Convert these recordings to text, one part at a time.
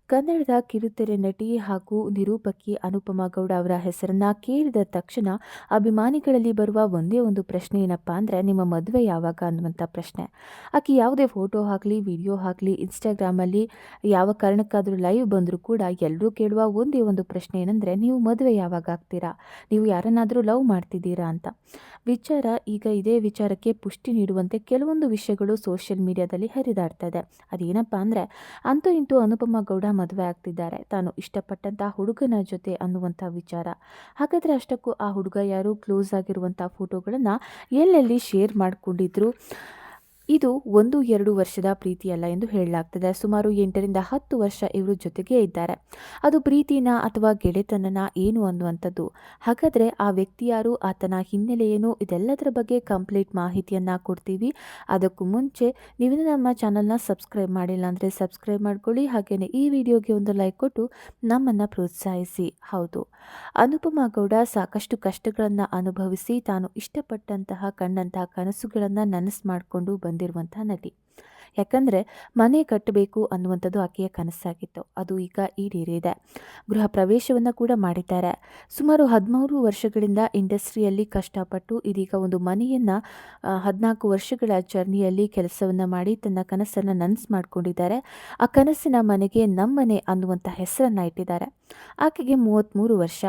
ಕನ್ನಡದ ಕಿರುತೆರೆ ನಟಿ ಹಾಗೂ ನಿರೂಪಕಿ ಅನುಪಮಾ ಗೌಡ ಅವರ ಹೆಸರನ್ನ ಕೇಳಿದ ತಕ್ಷಣ ಅಭಿಮಾನಿಗಳಲ್ಲಿ ಬರುವ ಒಂದೇ ಒಂದು ಪ್ರಶ್ನೆ ಏನಪ್ಪಾ ಅಂದರೆ ನಿಮ್ಮ ಮದುವೆ ಯಾವಾಗ ಅನ್ನುವಂಥ ಪ್ರಶ್ನೆ. ಆಕೆ ಯಾವುದೇ ಫೋಟೋ ಹಾಕಲಿ ವಿಡಿಯೋ ಹಾಕಲಿ ಇನ್ಸ್ಟಾಗ್ರಾಮಲ್ಲಿ ಯಾವ ಕಾರಣಕ್ಕಾದರೂ ಲೈವ್ ಬಂದರೂ ಕೂಡ ಎಲ್ಲರೂ ಕೇಳುವ ಒಂದೇ ಒಂದು ಪ್ರಶ್ನೆ ಏನಂದರೆ ನೀವು ಮದುವೆ ಯಾವಾಗ ಆಗ್ತೀರಾ, ನೀವು ಯಾರನ್ನಾದರೂ ಲವ್ ಮಾಡ್ತಿದ್ದೀರಾ ಅಂತ ವಿಚಾರ. ಈಗ ಇದೇ ವಿಚಾರಕ್ಕೆ ಪುಷ್ಟಿ ನೀಡುವಂತೆ ಕೆಲವೊಂದು ವಿಷಯಗಳು ಸೋಷಿಯಲ್ ಮೀಡಿಯಾದಲ್ಲಿ ಹರಿದಾಡ್ತಾ ಇದೆ. ಅದೇನಪ್ಪ ಅಂದರೆ ಅಂತೂ ಇಂತೂ ಅನುಪಮಾ ಗೌಡ ಮದುವೆ ಆಗ್ತಿದ್ದಾರೆ ತಾನು ಇಷ್ಟಪಟ್ಟಂಥ ಹುಡುಗನ ಜೊತೆ ಅನ್ನುವಂಥ ವಿಚಾರ. ಹಾಗಾದರೆ ಅಷ್ಟಕ್ಕೂ ಆ ಹುಡುಗ ಯಾರು, ಕ್ಲೋಸ್ ಆಗಿರುವಂಥ ಫೋಟೋಗಳನ್ನು ಎಲ್ಲೆಲ್ಲಿ ಶೇರ್ ಮಾಡಿಕೊಂಡಿದ್ರು. ಇದು 1-2 ವರ್ಷದ ಪ್ರೀತಿಯಲ್ಲ ಎಂದು ಹೇಳಲಾಗ್ತದೆ. ಸುಮಾರು 8ರಿಂದ 10 ವರ್ಷ ಇವರು ಜೊತೆಗೇ ಇದ್ದಾರೆ. ಅದು ಪ್ರೀತಿನ ಅಥವಾ ಗೆಳೆತನನ ಏನು ಅನ್ನುವಂಥದ್ದು. ಹಾಗಾದರೆ ಆ ವ್ಯಕ್ತಿ ಯಾರು, ಆತನ ಹಿನ್ನೆಲೆ ಏನು, ಇದೆಲ್ಲದರ ಬಗ್ಗೆ ಕಂಪ್ಲೀಟ್ ಮಾಹಿತಿಯನ್ನು ಕೊಡ್ತೀವಿ. ಅದಕ್ಕೂ ಮುಂಚೆ ನೀವು ನಮ್ಮ ಚಾನಲ್ನ ಸಬ್ಸ್ಕ್ರೈಬ್ ಮಾಡಿಲ್ಲ ಅಂದರೆ ಸಬ್ಸ್ಕ್ರೈಬ್ ಮಾಡ್ಕೊಳ್ಳಿ. ಹಾಗೆಯೇ ಈ ವಿಡಿಯೋಗೆ ಒಂದು ಲೈಕ್ ಕೊಟ್ಟು ನಮ್ಮನ್ನು ಪ್ರೋತ್ಸಾಹಿಸಿ. ಹೌದು, ಅನುಪಮಾ ಗೌಡ ಸಾಕಷ್ಟು ಕಷ್ಟಗಳನ್ನು ಅನುಭವಿಸಿ ತಾನು ಇಷ್ಟಪಟ್ಟಂತಹ ಕಂಡಂತಹ ಕನಸುಗಳನ್ನು ನನಸು ಮಾಡಿಕೊಂಡು ಬಂದಿರುವಂತಹ ನಟಿ. ಯಾಕಂದರೆ ಮನೆ ಕಟ್ಟಬೇಕು ಅನ್ನುವಂಥದ್ದು ಆಕೆಯ ಕನಸಾಗಿತ್ತು. ಅದು ಈಗ ಈಡೇರಿದೆ. ಗೃಹ ಪ್ರವೇಶವನ್ನು ಕೂಡ ಮಾಡಿದ್ದಾರೆ. ಸುಮಾರು 13 ವರ್ಷಗಳಿಂದ ಇಂಡಸ್ಟ್ರಿಯಲ್ಲಿ ಕಷ್ಟಪಟ್ಟು ಇದೀಗ ಒಂದು ಮನೆಯನ್ನು 14 ವರ್ಷಗಳ ಜರ್ನಿಯಲ್ಲಿ ಕೆಲಸವನ್ನು ಮಾಡಿ ತನ್ನ ಕನಸನ್ನು ನನಸು ಮಾಡಿಕೊಂಡಿದ್ದಾರೆ. ಆ ಕನಸಿನ ಮನೆಗೆ ನಮ್ಮನೆ ಅನ್ನುವಂಥ ಹೆಸರನ್ನು ಇಟ್ಟಿದ್ದಾರೆ. ಆಕೆಗೆ 33 ವರ್ಷ.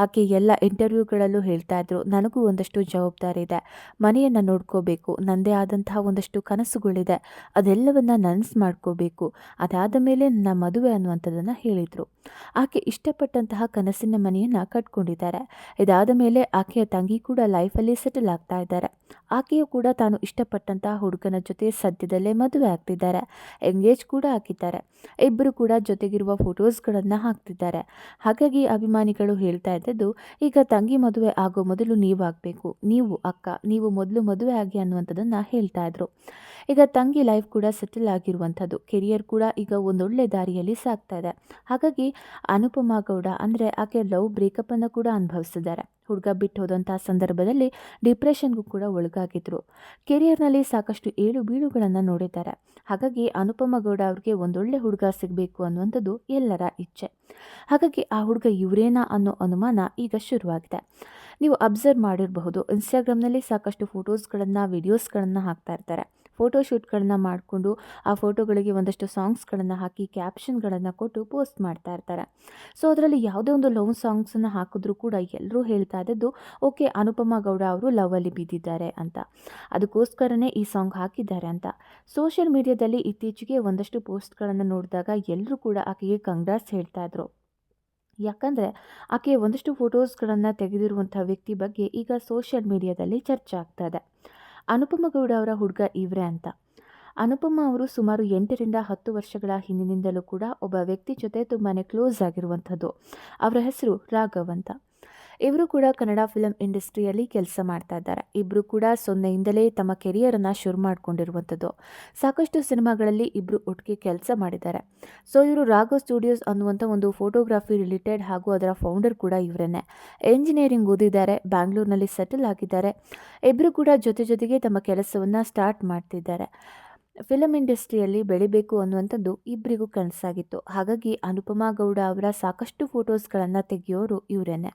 ಆಕೆ ಎಲ್ಲ ಇಂಟರ್ವ್ಯೂಗಳಲ್ಲೂ ಹೇಳ್ತಾ ಇದ್ರು, ನನಗೂ ಒಂದಷ್ಟು ಜವಾಬ್ದಾರಿ ಇದೆ, ಮನೆಯನ್ನು ನೋಡ್ಕೋಬೇಕು, ನನ್ನದೇ ಆದಂತಹ ಒಂದಷ್ಟು ಕನಸುಗಳಿದೆ, ಅದೆಲ್ಲವನ್ನ ನನಸು ಮಾಡ್ಕೋಬೇಕು, ಅದಾದ ಮೇಲೆ ನನ್ನ ಮದುವೆ ಅನ್ನುವಂಥದ್ದನ್ನು ಹೇಳಿದರು. ಆಕೆ ಇಷ್ಟಪಟ್ಟಂತಹ ಕನಸಿನ ಮನೆಯನ್ನು ಕಟ್ಕೊಂಡಿದ್ದಾರೆ. ಇದಾದ ಮೇಲೆ ಆಕೆಯ ತಂಗಿ ಕೂಡ ಲೈಫಲ್ಲಿ ಸೆಟಲ್ ಆಗ್ತಾ ಇದ್ದಾರೆ. ಆಕೆಯು ಕೂಡ ತಾನು ಇಷ್ಟಪಟ್ಟಂತಹ ಹುಡುಗನ ಜೊತೆ ಸದ್ಯದಲ್ಲೇ ಮದುವೆ ಆಗ್ತಿದ್ದಾರೆ. ಎಂಗೇಜ್ ಕೂಡ ಆಗಿದ್ದಾರೆ. ಇಬ್ಬರು ಕೂಡ ಜೊತೆಗಿರುವ ಫೋಟೋಸ್ಗಳನ್ನು ಹಾಕ್ತಿದ್ದಾರೆ. ಹಾಗಾಗಿ ಅಭಿಮಾನಿಗಳು ಹೇಳ್ತಾ ಇದ್ದದ್ದು, ಈಗ ತಂಗಿ ಮದುವೆ ಆಗೋ ಮೊದಲು ನೀವಾಗಬೇಕು, ನೀವು ಅಕ್ಕ, ನೀವು ಮೊದಲು ಮದುವೆ ಆಗಿ ಅನ್ನುವಂಥದ್ದನ್ನು ಹೇಳ್ತಾ ಇದ್ರು. ಈಗ ತಂಗಿ ಲೈಫ್ ಕೂಡ ಸೆಟಲ್ ಆಗಿರುವಂಥದ್ದು, ಕೆರಿಯರ್ ಕೂಡ ಈಗ ಒಂದೊಳ್ಳೆ ದಾರಿಯಲ್ಲಿ ಸಾಗ್ತಾ ಇದೆ. ಹಾಗಾಗಿ ಅನುಪಮಾ ಗೌಡ ಅಂದರೆ ಆಕೆ ಲವ್ ಬ್ರೇಕಪ್ಪನ್ನು ಕೂಡ ಅನುಭವಿಸಿದ್ದಾರೆ. ಹುಡುಗ ಬಿಟ್ಟು ಹೋದಂಥ ಸಂದರ್ಭದಲ್ಲಿ ಡಿಪ್ರೆಷನ್ಗೂ ಕೂಡ ಒಳಗಾಗಿದ್ರು. ಕೆರಿಯರ್ನಲ್ಲಿ ಸಾಕಷ್ಟು ಏಳು ಬೀಳುಗಳನ್ನು ನೋಡಿದ್ದಾರೆ. ಹಾಗಾಗಿ ಅನುಪಮಾ ಗೌಡ ಅವ್ರಿಗೆ ಒಂದೊಳ್ಳೆ ಹುಡುಗ ಸಿಗಬೇಕು ಅನ್ನುವಂಥದ್ದು ಎಲ್ಲರ ಇಚ್ಛೆ. ಹಾಗಾಗಿ ಆ ಹುಡುಗ ಇವರೇನಾ ಅನ್ನೋ ಅನುಮಾನ ಈಗ ಶುರುವಾಗಿದೆ. ನೀವು ಅಬ್ಸರ್ವ್ ಮಾಡಿರಬಹುದು, ಇನ್ಸ್ಟಾಗ್ರಾಮ್ನಲ್ಲಿ ಸಾಕಷ್ಟು ಫೋಟೋಸ್ಗಳನ್ನು ವಿಡಿಯೋಸ್ಗಳನ್ನು ಹಾಕ್ತಾ ಇರ್ತಾರೆ. ಫೋಟೋಶೂಟ್ಗಳನ್ನು ಮಾಡಿಕೊಂಡು ಆ ಫೋಟೋಗಳಿಗೆ ಒಂದಷ್ಟು ಸಾಂಗ್ಸ್ಗಳನ್ನು ಹಾಕಿ ಕ್ಯಾಪ್ಷನ್ಗಳನ್ನು ಕೊಟ್ಟು ಪೋಸ್ಟ್ ಮಾಡ್ತಾ ಇರ್ತಾರೆ. ಸೊ ಅದರಲ್ಲಿ ಯಾವುದೇ ಒಂದು ಲವ್ ಸಾಂಗ್ಸನ್ನು ಹಾಕಿದ್ರೂ ಕೂಡ ಎಲ್ಲರೂ ಹೇಳ್ತಾ ಇದ್ದದ್ದು, ಓಕೆ ಅನುಪಮಾ ಗೌಡ ಅವರು ಲವಲ್ಲಿ ಬಿದ್ದಿದ್ದಾರೆ ಅಂತ, ಅದಕ್ಕೋಸ್ಕರನೇ ಈ ಸಾಂಗ್ ಹಾಕಿದ್ದಾರೆ ಅಂತ. ಸೋಷಿಯಲ್ ಮೀಡಿಯಾದಲ್ಲಿ ಇತ್ತೀಚೆಗೆ ಒಂದಷ್ಟು ಪೋಸ್ಟ್ಗಳನ್ನು ನೋಡಿದಾಗ ಎಲ್ಲರೂ ಕೂಡ ಆಕೆಗೆ ಕಂಗ್ರಾಟ್ಸ್ ಹೇಳ್ತಾ ಇದ್ರು. ಯಾಕಂದರೆ ಆಕೆಯ ಒಂದಷ್ಟು ಫೋಟೋಸ್ಗಳನ್ನು ತೆಗೆದಿರುವಂಥ ವ್ಯಕ್ತಿ ಬಗ್ಗೆ ಈಗ ಸೋಷಿಯಲ್ ಮೀಡಿಯಾದಲ್ಲಿ ಚರ್ಚೆ ಆಗ್ತಾ ಇದೆ. ಅನುಪಮಾ ಗೌಡ ಅವರ ಹುಡುಗ ಇವರೇ ಅಂತ. ಅನುಪಮಾ ಅವರು ಸುಮಾರು 8ರಿಂದ 10 ವರ್ಷಗಳ ಹಿಂದಿನಿಂದಲೂ ಕೂಡ ಒಬ್ಬ ವ್ಯಕ್ತಿ ಜೊತೆ ತುಂಬಾ ಕ್ಲೋಸ್ ಆಗಿರುವಂಥದ್ದು. ಅವರ ಹೆಸರು ರಾಘವ್ ಅಂತ. ಇವರು ಕೂಡ ಕನ್ನಡ ಫಿಲಮ್ ಇಂಡಸ್ಟ್ರಿಯಲ್ಲಿ ಕೆಲಸ ಮಾಡ್ತಾ ಇದ್ದಾರೆ. ಇಬ್ಬರು ಕೂಡ ಸೊನ್ನೆಯಿಂದಲೇ ತಮ್ಮ ಕೆರಿಯರನ್ನು ಶುರು ಮಾಡಿಕೊಂಡಿರುವಂಥದ್ದು. ಸಾಕಷ್ಟು ಸಿನಿಮಾಗಳಲ್ಲಿ ಇಬ್ಬರು ಒಟ್ಟಿಗೆ ಕೆಲಸ ಮಾಡಿದ್ದಾರೆ. ಸೊ ಇವರು ರಾಘವ್ ಸ್ಟುಡಿಯೋಸ್ ಅನ್ನುವಂಥ ಒಂದು ಫೋಟೋಗ್ರಫಿ ರಿಲೇಟೆಡ್ ಹಾಗೂ ಅದರ ಫೌಂಡರ್ ಕೂಡ ಇವರನ್ನೇ. ಎಂಜಿನಿಯರಿಂಗ್ ಓದಿದ್ದಾರೆ, ಬ್ಯಾಂಗ್ಳೂರಿನಲ್ಲಿ ಸೆಟಲ್ ಆಗಿದ್ದಾರೆ. ಇಬ್ಬರು ಕೂಡ ಜೊತೆಗೆ ತಮ್ಮ ಕೆಲಸವನ್ನು ಸ್ಟಾರ್ಟ್ ಮಾಡ್ತಿದ್ದಾರೆ. ಫಿಲಮ್ ಇಂಡಸ್ಟ್ರಿಯಲ್ಲಿ ಬೆಳಿಬೇಕು ಅನ್ನುವಂಥದ್ದು ಇಬ್ಬರಿಗೂ ಕನಸಾಗಿತ್ತು. ಹಾಗಾಗಿ ಅನುಪಮಾ ಗೌಡ ಅವರ ಸಾಕಷ್ಟು ಫೋಟೋಸ್ಗಳನ್ನು ತೆಗೆಯೋರು ಇವರೇನೆ.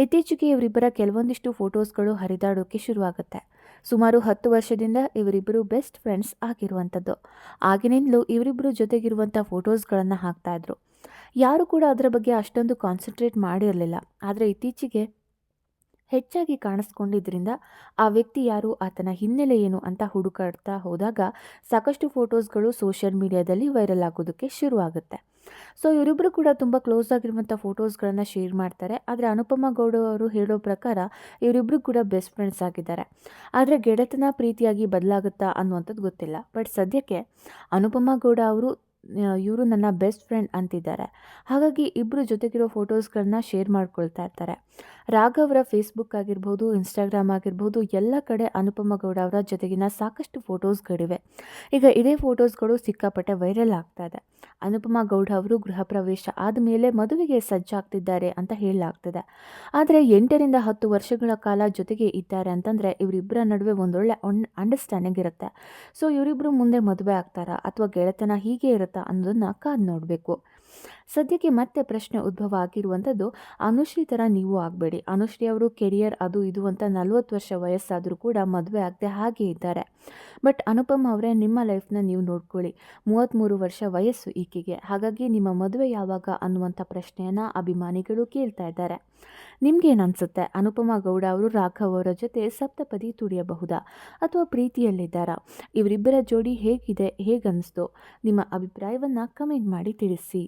ಇತ್ತೀಚೆಗೆ ಇವರಿಬ್ಬರ ಕೆಲವೊಂದಿಷ್ಟು ಫೋಟೋಸ್ಗಳು ಹರಿದಾಡೋಕ್ಕೆ ಶುರುವಾಗುತ್ತೆ. ಸುಮಾರು 10 ವರ್ಷದಿಂದ ಇವರಿಬ್ಬರು ಬೆಸ್ಟ್ ಫ್ರೆಂಡ್ಸ್ ಆಗಿರುವಂಥದ್ದು. ಆಗಿನಿಂದಲೂ ಇವರಿಬ್ಬರು ಜೊತೆಗಿರುವಂಥ ಫೋಟೋಸ್ಗಳನ್ನು ಹಾಕ್ತಾ ಇದ್ರು. ಯಾರು ಕೂಡ ಅದರ ಬಗ್ಗೆ ಅಷ್ಟೊಂದು ಕಾನ್ಸಂಟ್ರೇಟ್ ಮಾಡಿರಲಿಲ್ಲ. ಆದರೆ ಇತ್ತೀಚೆಗೆ ಹೆಚ್ಚಾಗಿ ಕಾಣಿಸ್ಕೊಂಡಿದ್ದರಿಂದ ಆ ವ್ಯಕ್ತಿ ಯಾರು, ಆತನ ಹಿನ್ನೆಲೆ ಏನು ಅಂತ ಹುಡುಕಾಡ್ತಾ ಹೋದಾಗ ಸಾಕಷ್ಟು ಫೋಟೋಸ್ಗಳು ಸೋಷಿಯಲ್ ಮೀಡಿಯಾದಲ್ಲಿ ವೈರಲ್ ಆಗೋದಕ್ಕೆ ಶುರುವಾಗುತ್ತೆ. ಸೊ ಇವರಿಬ್ಬರು ಕೂಡ ತುಂಬ ಕ್ಲೋಸ್ ಆಗಿರುವಂಥ ಫೋಟೋಸ್ಗಳನ್ನು ಶೇರ್ ಮಾಡ್ತಾರೆ. ಆದರೆ ಅನುಪಮಾ ಗೌಡ ಅವರು ಹೇಳೋ ಪ್ರಕಾರ ಇವರಿಬ್ಬರು ಕೂಡ ಬೆಸ್ಟ್ ಫ್ರೆಂಡ್ಸ್ ಆಗಿದ್ದಾರೆ. ಆದರೆ ಗೆಳೆತನ ಪ್ರೀತಿಯಾಗಿ ಬದಲಾಗುತ್ತಾ ಅನ್ನುವಂಥದ್ದು ಗೊತ್ತಿಲ್ಲ. ಬಟ್ ಸದ್ಯಕ್ಕೆ ಅನುಪಮಾ ಗೌಡ ಅವರು ಇವರು ನನ್ನ ಬೆಸ್ಟ್ ಫ್ರೆಂಡ್ ಅಂತಿದ್ದಾರೆ. ಹಾಗಾಗಿ ಇಬ್ಬರು ಜೊತೆಗಿರೋ ಫೋಟೋಸ್ಗಳನ್ನ ಶೇರ್ ಮಾಡ್ಕೊಳ್ತಾ ಇರ್ತಾರೆ. ರಾಘವರ ಫೇಸ್ಬುಕ್ ಆಗಿರ್ಬೋದು, ಇನ್ಸ್ಟಾಗ್ರಾಮ್ ಆಗಿರ್ಬೋದು, ಎಲ್ಲ ಕಡೆ ಅನುಪಮಾ ಗೌಡ ಅವರ ಜೊತೆಗಿನ ಸಾಕಷ್ಟು ಫೋಟೋಸ್ಗಳಿವೆ. ಈಗ ಇದೇ ಫೋಟೋಸ್ಗಳು ಸಿಕ್ಕಾಪಟ್ಟೆ ವೈರಲ್ ಆಗ್ತಾ ಇದೆ. ಅನುಪಮಾ ಗೌಡ ಅವರು ಗೃಹ ಪ್ರವೇಶ ಆದಮೇಲೆ ಮದುವೆಗೆ ಸಜ್ಜಾಗ್ತಿದ್ದಾರೆ ಅಂತ ಹೇಳಲಾಗ್ತಿದೆ. ಆದರೆ 8ರಿಂದ 10 ವರ್ಷಗಳ ಕಾಲ ಜೊತೆಗೆ ಇದ್ದಾರೆ ಅಂತಂದರೆ ಇವರಿಬ್ಬರ ನಡುವೆ ಒಂದೊಳ್ಳೆ ಅಂಡರ್ಸ್ಟ್ಯಾಂಡಿಂಗ್ ಇರುತ್ತೆ. ಸೊ ಇವರಿಬ್ಬರು ಮುಂದೆ ಮದುವೆ ಆಗ್ತಾರಾ ಅಥವಾ ಗೆಳೆತನ ಹೀಗೆ ಇರುತ್ತಾ ಅನ್ನೋದನ್ನು ಕಾದು ನೋಡಬೇಕು. ಸದ್ಯಕ್ಕೆ ಮತ್ತೆ ಪ್ರಶ್ನೆ ಉದ್ಭವ ಆಗಿರುವಂಥದ್ದು, ಅನುಶ್ರೀ ಥರ ನೀವು ಆಗಬೇಡಿ. ಅನುಶ್ರೀ ಅವರು ಕೆರಿಯರ್ ಅದು ಇದು ಅಂತ 40 ವರ್ಷ ವಯಸ್ಸಾದರೂ ಕೂಡ ಮದುವೆ ಆಗದೆ ಹಾಗೇ ಇದ್ದಾರೆ. ಬಟ್ ಅನುಪಮ್ ಅವರೇ, ನಿಮ್ಮ ಲೈಫ್ನ ನೀವು ನೋಡ್ಕೊಳ್ಳಿ. 33 ವರ್ಷ ವಯಸ್ಸು ಈಕೆಗೆ. ಹಾಗಾಗಿ ನಿಮ್ಮ ಮದುವೆ ಯಾವಾಗ ಅನ್ನುವಂಥ ಪ್ರಶ್ನೆಯನ್ನು ಅಭಿಮಾನಿಗಳು ಕೇಳ್ತಾ ಇದ್ದಾರೆ. ನಿಮ್ಗೇನು ಅನಿಸುತ್ತೆ? ಅನುಪಮ ಗೌಡ ಅವರು ರಾಘವ್ ಅವರ ಜೊತೆ ಸಪ್ತಪದಿ ತುಡಿಯಬಹುದಾ ಅಥವಾ ಪ್ರೀತಿಯಲ್ಲಿದ್ದಾರಾ? ಇವರಿಬ್ಬರ ಜೋಡಿ ಹೇಗಿದೆ, ಹೇಗನ್ನಿಸ್ತು? ನಿಮ್ಮ ಅಭಿಪ್ರಾಯವನ್ನು ಕಮೆಂಟ್ ಮಾಡಿ ತಿಳಿಸಿ.